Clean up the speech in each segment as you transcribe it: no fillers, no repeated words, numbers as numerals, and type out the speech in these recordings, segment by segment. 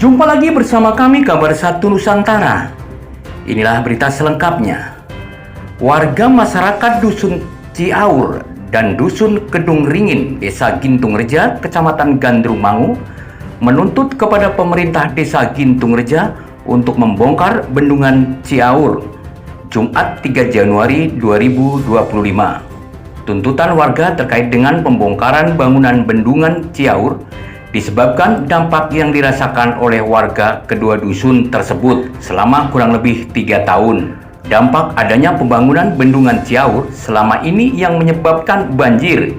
Jumpa lagi bersama kami Kabar 1 Nusantara. Inilah berita selengkapnya. Warga masyarakat Dusun Ciaur dan Dusun Kedung Ringin, Desa Gintung Reja, Kecamatan Gandrung Mangu, menuntut kepada pemerintah Desa Gintung Reja untuk membongkar bendungan Ciaur, Jumat 3 Januari 2025. Tuntutan warga terkait dengan pembongkaran bangunan bendungan Ciaur disebabkan dampak yang dirasakan oleh warga kedua dusun tersebut selama kurang lebih 3 tahun. Dampak adanya pembangunan bendungan Ciaur selama ini yang menyebabkan banjir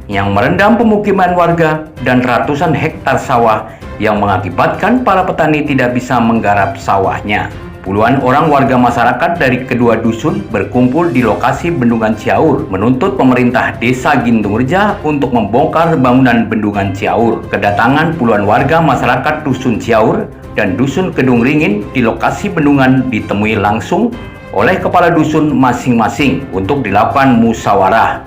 yang merendam pemukiman warga dan ratusan hektar sawah yang mengakibatkan para petani tidak bisa menggarap sawahnya. Puluhan orang warga masyarakat dari kedua dusun berkumpul di lokasi bendungan Ciaur menuntut pemerintah Desa Gintung Reja untuk membongkar bangunan bendungan Ciaur. Kedatangan puluhan warga masyarakat Dusun Ciaur dan Dusun Kedung Ringin di lokasi bendungan ditemui langsung oleh kepala dusun masing-masing untuk dilakukan musyawarah.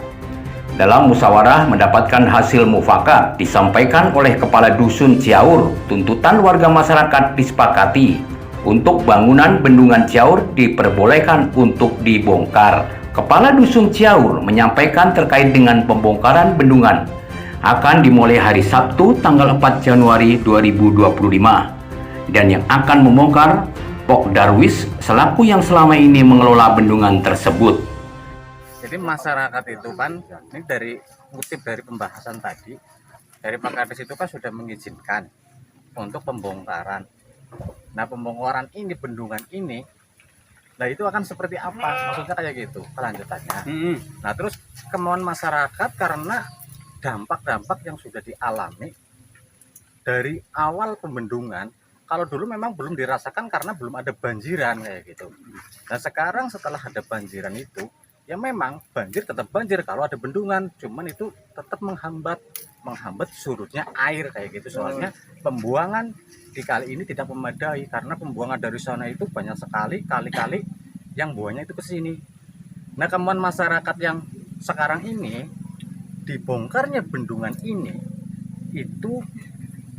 Dalam musyawarah mendapatkan hasil mufakat disampaikan oleh kepala dusun Ciaur. Tuntutan warga masyarakat disepakati untuk bangunan bendungan Ciaur diperbolehkan untuk dibongkar. Kepala dusun Ciaur menyampaikan terkait dengan pembongkaran bendungan akan dimulai hari Sabtu tanggal 4 Januari 2025 dan yang akan membongkar Pok Darwis selaku yang selama ini mengelola bendungan tersebut. Jadi masyarakat itu kan, ini dari kutip dari pembahasan tadi, dari Pak Kades itu kan sudah mengizinkan untuk pembongkaran. Nah, pembongkaran ini, bendungan ini, nah itu akan seperti apa? Maksudnya kayak gitu, kelanjutannya. Nah, terus kemauan masyarakat karena dampak-dampak yang sudah dialami dari awal pembendungan, kalau dulu memang belum dirasakan karena belum ada banjiran kayak gitu. Nah, sekarang setelah ada banjiran itu, ya memang banjir tetap banjir kalau ada bendungan, cuman itu tetap menghambat surutnya air kayak gitu. Soalnya pembuangan di kali ini tidak memadai karena pembuangan dari sana itu banyak sekali kali-kali yang buahnya itu ke sini. Nah, kemauan masyarakat yang sekarang ini dibongkarnya bendungan ini itu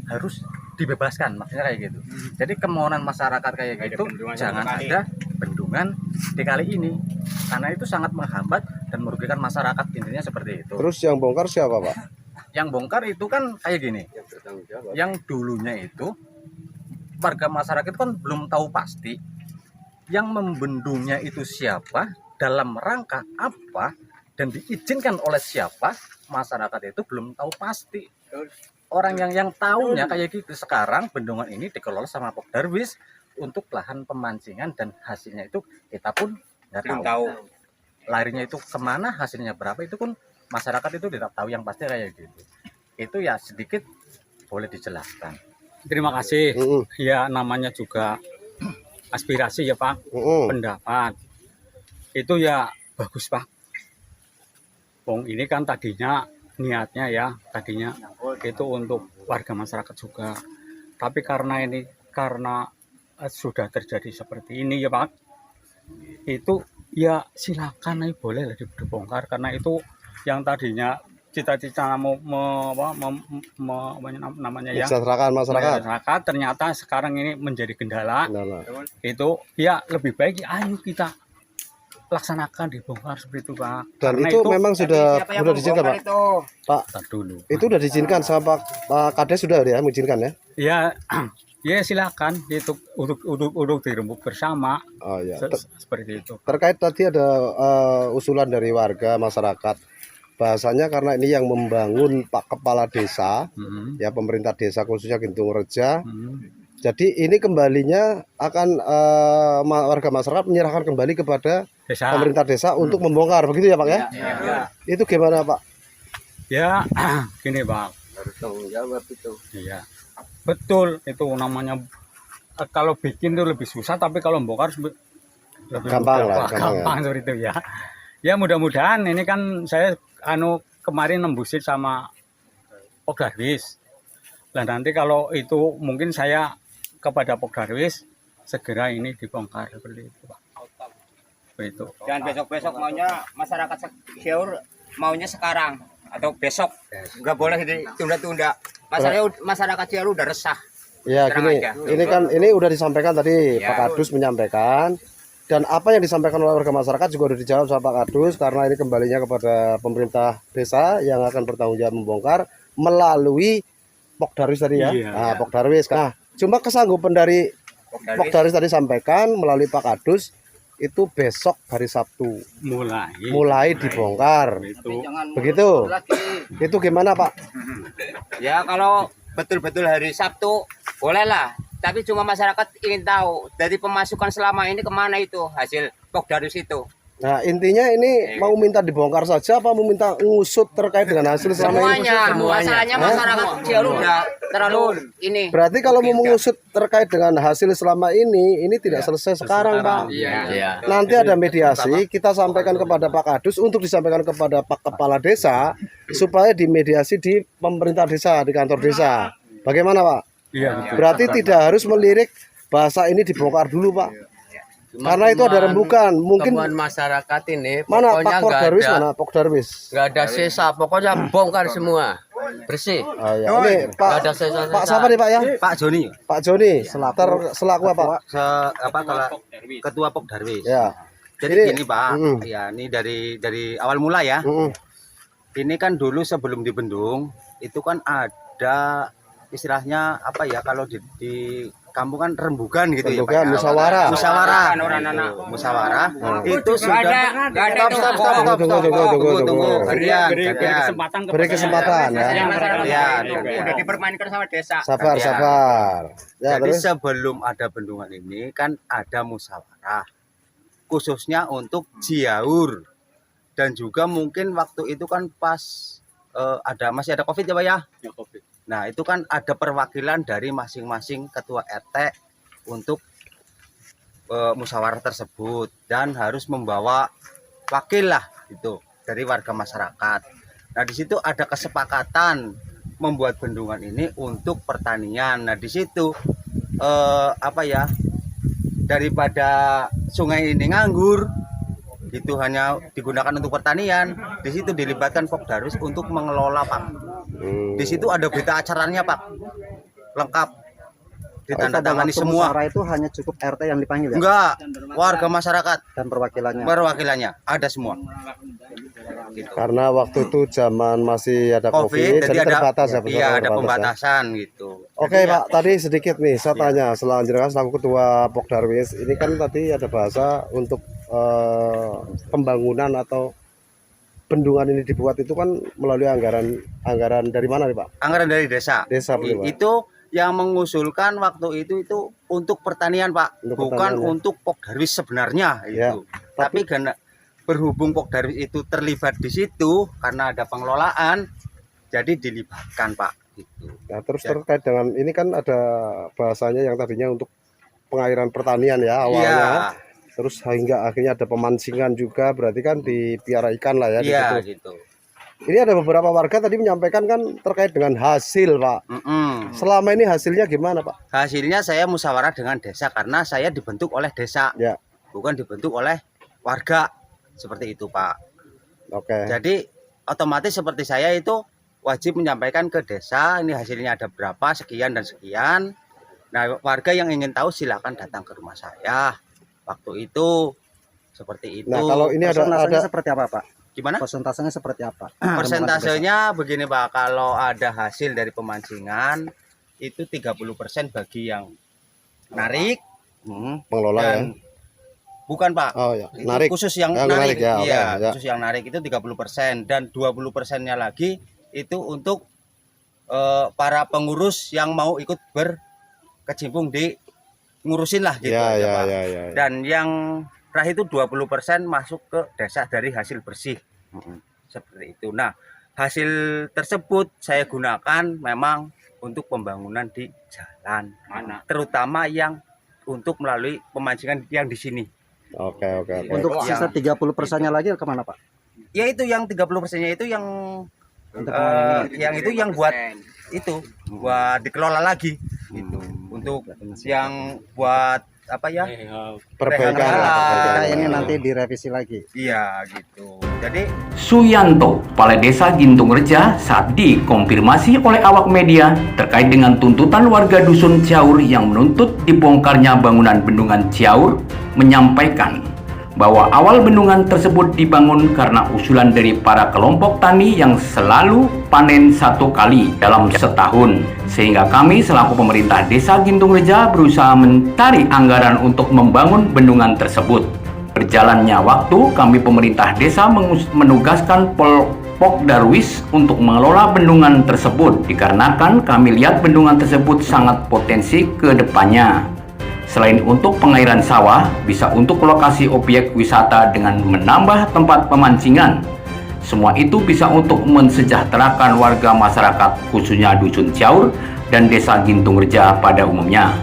harus dibebaskan, maksudnya kayak gitu. Jadi kemauan masyarakat kayak gitu, jangan ada bendungan di kali ini karena itu sangat menghambat dan merugikan masyarakat, intinya seperti itu. Terus yang bongkar siapa, Pak? Yang bongkar itu kan kayak gini, yang dulunya itu warga masyarakat itu kan belum tahu pasti yang membendungnya itu siapa, dalam rangka apa, dan diizinkan oleh siapa. Masyarakat itu belum tahu pasti. Orang yang tahunya kayak gitu. Sekarang bendungan ini dikelola sama Pok Darwis untuk lahan pemancingan dan hasilnya itu kita pun nggak tahu. Larinya itu kemana, hasilnya berapa, itu pun masyarakat itu tidak tahu yang pasti kayak gitu. Itu ya sedikit boleh dijelaskan. Terima kasih. Ya, namanya juga aspirasi ya Pak, pendapat. Itu ya bagus Pak. Wong ini kan tadinya niatnya ya, tadinya itu untuk warga masyarakat juga. Tapi karena sudah terjadi seperti ini ya Pak, itu ya silakan boleh lah dibongkar karena itu yang tadinya cita-cita namanya ya masyarakat ternyata sekarang ini menjadi kendala. Itu ya lebih baik ayo kita laksanakan dibongkar seperti itu Pak. Dan karena itu memang sudah diizinkan Pak. Pak dulu itu sudah diizinkan sama Pak Kades, sudah ya mengizinkan ya? Ya silakan itu untuk dirembuk bersama. Oh ya. Seperti itu. Terkait tadi ada usulan dari warga masyarakat, bahasanya karena ini yang membangun Pak Kepala Desa, ya pemerintah desa khususnya Gintung Reja. Jadi ini kembalinya akan warga masyarakat menyerahkan kembali kepada pemerintah desa untuk membongkar, begitu ya Pak ya? Ya. Itu gimana Pak? Ya gini Pak. Harus tanggung jawab itu. Iya betul, itu namanya kalau bikin itu lebih susah, tapi kalau bongkar lebih gampang seperti itu ya. Ya mudah-mudahan ini kan saya kemarin nembusin sama Pok Darwis. Dan nanti kalau itu mungkin saya kepada Pok Darwis segera ini dibongkar seperti itu Pak. Itu. Dan besok-besok maunya masyarakat Ciaur maunya sekarang atau besok, nggak boleh ditunda-tunda. Masyarakat Ciaur udah resah. Ya Terang gini, aja. ini udah disampaikan tadi, Ya. Pak Kadus menyampaikan, dan apa yang disampaikan oleh warga masyarakat juga udah dijawab sama Pak Kadus, karena ini kembalinya kepada pemerintah desa yang akan bertanggung jawab membongkar melalui Pokdarwis tadi ya. Iya. Nah, Pokdarwis. Nah, cuma kesanggupan dari Pokdarwis tadi sampaikan melalui Pak Kadus itu besok hari Sabtu mulai dibongkar. Itu Begitu. Itu gimana Pak? Ya kalau betul-betul hari Sabtu bolehlah. Tapi cuma masyarakat ingin tahu dari pemasukan selama ini kemana itu hasil Pokdarwis itu. Nah intinya ini mau minta dibongkar saja apa mau minta ngusut terkait dengan hasil selama ini? Semuanya. Masalahnya masyarakat Ciaur udah terlalu ini. Berarti kalau mau mengusut terkait dengan hasil selama ini tidak selesai sekarang Pak. Iya. Nanti ada mediasi, kita sampaikan kepada Pak Kadus untuk disampaikan kepada Pak Kepala Desa supaya dimediasi di pemerintah desa, di kantor desa. Bagaimana Pak? iya. Berarti tidak harus melirik bahasa ini dibongkar dulu Pak. Karena itu ada rembukan. Mungkin masyarakat ini mana Pak pokoknya Pokdarwis, mana Pokdarwis? nggak ada sisa, pokoknya bongkar semua, bersih. Oh, ya. Ini Pak, Nggak ada sisa-sisa. Pak siapa nih Pak ya? Pak Joni, Pak Joni, selaku apa? kalau ketua Pokdarwis. Ya. Jadi Ini- gini Pak, Mm. ya ini dari awal mula ya. Mm-mm. Ini kan dulu sebelum dibendung itu kan ada istilahnya apa ya kalau di kampung kan rembukan gitu ya Pak. Rembukan, ya. musyawarah. Musyawarah. Orang gitu. anak. Musyawarah. Hmm. Itu Nggak ada Stop, itu. stop, stop, stop, Tunggu. tunggu. Beri Gantian. kesempatan Beri kesempatan ya. Yang masyarakat Iya, udah dipermainkan sama desa. Sabar, Ya. sabar. Ya, Jadi terus sebelum ada bendungan ini kan ada musyawarah khususnya untuk Ciaur dan juga mungkin waktu itu kan pas masih ada COVID ya Pak ya. Nah itu kan ada perwakilan dari masing-masing ketua RT untuk musyawarah tersebut dan harus membawa wakil lah itu dari warga masyarakat. Nah di situ ada kesepakatan membuat bendungan ini untuk pertanian. Nah di situ daripada sungai ini nganggur itu hanya digunakan untuk pertanian, di situ dilibatkan Pokdarwis untuk mengelola Pak. Di situ ada berita acaranya Pak, lengkap ditandatangani semua. Itu hanya cukup RT yang dipanggil ya Enggak, warga masyarakat dan perwakilannya. perwakilannya ada semua. Gitu. karena waktu itu zaman masih ada COVID, jadi ada terbatas ya. iya, ada ya. pembatasan gitu. Oke Pak, tadi sedikit nih saya tanya selanjutnya selaku ketua Pokdarwis, ini kan tadi ada bahasa untuk pembangunan atau bendungan ini dibuat itu kan melalui anggaran dari mana nih Pak? Anggaran dari desa. Desa betul, Pak? Itu yang mengusulkan waktu itu untuk pertanian Pak, Untuk bukan pertanian, ya. untuk Pokdarwis sebenarnya Ya, itu. Tapi karena berhubung Pokdarwis itu terlibat di situ karena ada pengelolaan, jadi dilibatkan Pak. Gitu. Nah, terus Ya. terkait dengan ini kan ada bahasanya yang tadinya untuk pengairan pertanian ya awalnya. Iya, Terus hingga akhirnya ada pemancingan juga, berarti kan dipiara ikan lah ya di iya situ. gitu. Ini ada beberapa warga tadi menyampaikan kan terkait dengan hasil Pak. Selama ini hasilnya gimana Pak? Hasilnya saya musyawarah dengan desa karena saya dibentuk oleh desa, Ya, bukan dibentuk oleh warga. Seperti itu Pak. oke. Jadi otomatis seperti saya itu wajib menyampaikan ke desa ini hasilnya ada berapa, sekian dan sekian. Nah warga yang ingin tahu silakan datang ke rumah saya. Waktu itu seperti itu. Nah, kalau ini ada seperti apa Pak? Gimana? Persentasenya seperti apa? Persentasenya begini Pak, kalau ada hasil dari pemancingan itu 30% bagi yang narik Pengelola ya. dan bukan Pak. Oh ya, Itu narik. khusus yang Ya, narik, narik, ya, oke, iya, ya. khusus yang narik itu 30% dan 20%-nya lagi itu untuk para pengurus yang mau ikut berkecimpung di ngurusin lah gitu Ya, aja, ya, Pak. ya. Dan yang terakhir itu 20% masuk ke desa dari hasil bersih. Seperti itu. Nah, hasil tersebut saya gunakan memang untuk pembangunan di jalan. Terutama yang untuk melalui pemancingan yang di sini. Oke. Untuk sisa 30%-nya lagi kemana Pak? Ya itu yang 30%-nya itu yang Untuk yang itu yang buat itu buat dikelola lagi gitu. Untuk yang buat apa ya? Perbaikan. Rehan jalan. kita ini nanti direvisi lagi. Iya gitu. Jadi Suyanto, Kepala Desa Gintung Reja, saat dikonfirmasi oleh awak media terkait dengan tuntutan warga Dusun Ciaur yang menuntut dibongkarnya bangunan bendungan Ciaur, menyampaikan bahwa awal bendungan tersebut dibangun karena usulan dari para kelompok tani yang selalu panen satu kali dalam setahun, sehingga kami selaku pemerintah Desa Gintung Reja berusaha mencari anggaran untuk membangun bendungan tersebut. Berjalannya waktu, kami pemerintah desa menugaskan Polpok Darwis untuk mengelola bendungan tersebut dikarenakan kami lihat bendungan tersebut sangat potensi ke depannya. Selain untuk pengairan sawah, bisa untuk lokasi objek wisata dengan menambah tempat pemancingan. Semua itu bisa untuk mensejahterakan warga masyarakat khususnya Dusun Ciaur dan Desa Gintung Reja pada umumnya.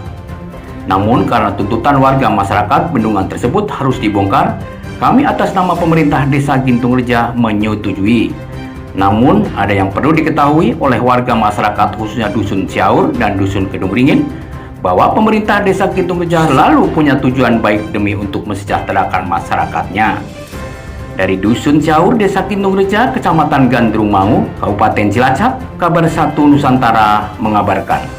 Namun karena tuntutan warga masyarakat bendungan tersebut harus dibongkar, kami atas nama pemerintah Desa Gintung Reja menyetujui. Namun ada yang perlu diketahui oleh warga masyarakat khususnya Dusun Ciaur dan Dusun Kedung Ringin, bahwa pemerintah Desa Gintung Reja lalu punya tujuan baik demi untuk mensejahterakan masyarakatnya. Dari Dusun Ciaur, Desa Gintung Reja, Kecamatan Gandrung Mangu, Kabupaten Cilacap, Kabar 1 Nusantara mengabarkan.